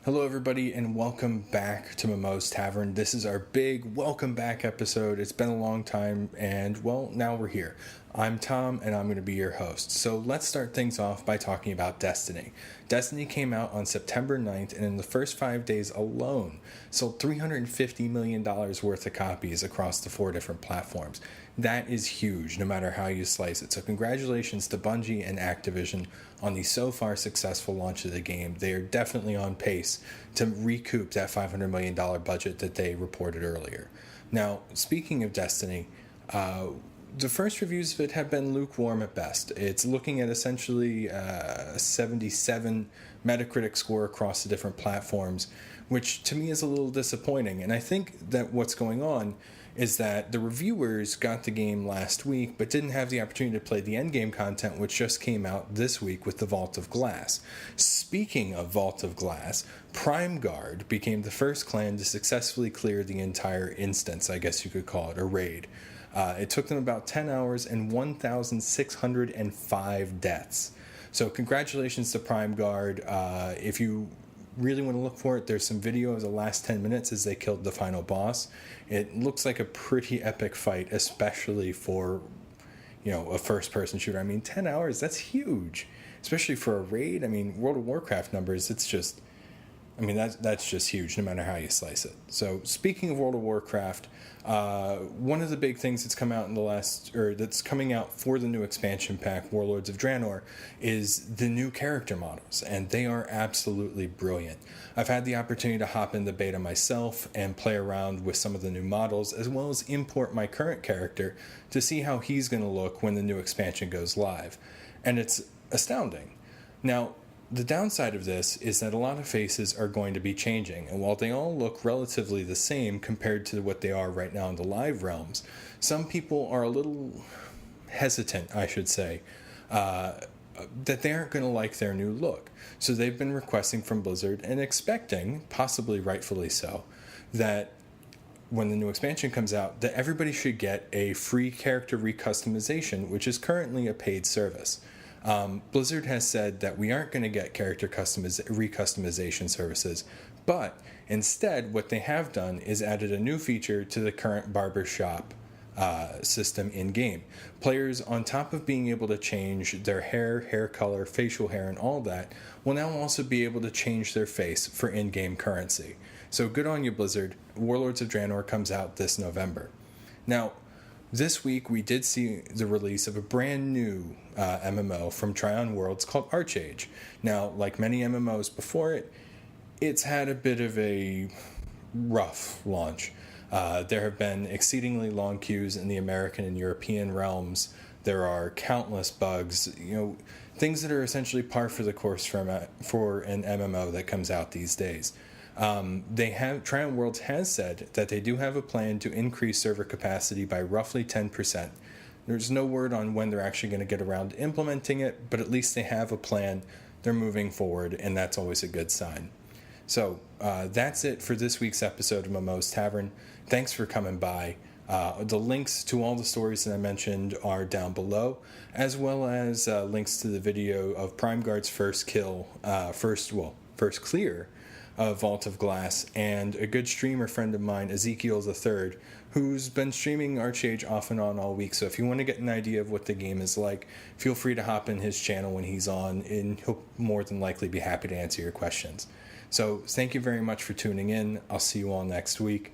Hello, everybody, and welcome back to MMO's Tavern. This is our big welcome back episode. It's been a long time, and well, now we're here. I'm Thom, and I'm going to be your host. So let's start things off by talking about Destiny. Destiny came out on September 9th, and in the first 5 days alone, sold $350 million worth of copies across the 4 different platforms. That is huge, no matter how you slice it. So congratulations to Bungie and Activision on the so far successful launch of the game. They are definitely on pace to recoup that $500 million budget that they reported earlier. Now, speaking of Destiny, the first reviews of it have been lukewarm at best. It's looking at essentially a 77 Metacritic score across the different platforms, which to me is a little disappointing. And I think that what's going on is that the reviewers got the game last week but didn't have the opportunity to play the endgame content, which just came out this week with the Vault of Glass. Speaking of Vault of Glass, PrimeGuard became the first clan to successfully clear the entire instance, I guess you could call it, a raid. It took them about 10 hours and 1,605 deaths. So congratulations to PrimeGuard. If you really want to look for it, there's some video of the last 10 minutes as they killed the final boss. It looks like a pretty epic fight, especially for, a first-person shooter. I mean, 10 hours, that's huge, especially for a raid. I mean, World of Warcraft numbers, it's just... that's just huge, no matter how you slice it. So, speaking of World of Warcraft, one of the big things that's that's coming out for the new expansion pack, Warlords of Draenor, is the new character models, and they are absolutely brilliant. I've had the opportunity to hop in the beta myself and play around with some of the new models, as well as import my current character to see how he's going to look when the new expansion goes live. And it's astounding. Now, the downside of this is that a lot of faces are going to be changing, and while they all look relatively the same compared to what they are right now in the live realms, some people are a little hesitant, I should say, that they aren't going to like their new look. So they've been requesting from Blizzard and expecting, possibly rightfully so, that when the new expansion comes out, that everybody should get a free character recustomization, which is currently a paid service. Blizzard has said that we aren't going to get character recustomization services, but instead what they have done is added a new feature to the current barbershop system in-game. Players, on top of being able to change their hair color, facial hair, and all that, will now also be able to change their face for in-game currency. So good on you, Blizzard. Warlords of Draenor comes out this November. Now, this week, we did see the release of a brand new MMO from Tryon Worlds called ArcheAge. Now, like many MMOs before it, it's had a bit of a rough launch. There have been exceedingly long queues in the American and European realms. There are countless bugs, things that are essentially par for the course for an MMO that comes out these days. Tryon Worlds has said that they do have a plan to increase server capacity by roughly 10%. There's no word on when they're actually going to get around to implementing it, but at least they have a plan. They're moving forward, and that's always a good sign. So that's it for this week's episode of MMO's Tavern. Thanks for coming by. The links to all the stories that I mentioned are down below, as well as links to the video of PrimeGuard's first clear of Vault of Glass, and a good streamer friend of mine, Ezekiel the third, who's been streaming ArcheAge off and on all week. So if you want to get an idea of what the game is like, feel free to hop in his channel when he's on, and he'll more than likely be happy to answer your questions. So thank you very much for tuning in. I'll see you all next week.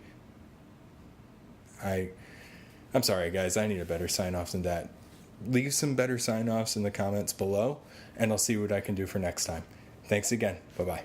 I'm sorry, guys. I need a better sign-off than that. Leave some better sign-offs in the comments below, and I'll see what I can do for next time. Thanks again. Bye-bye.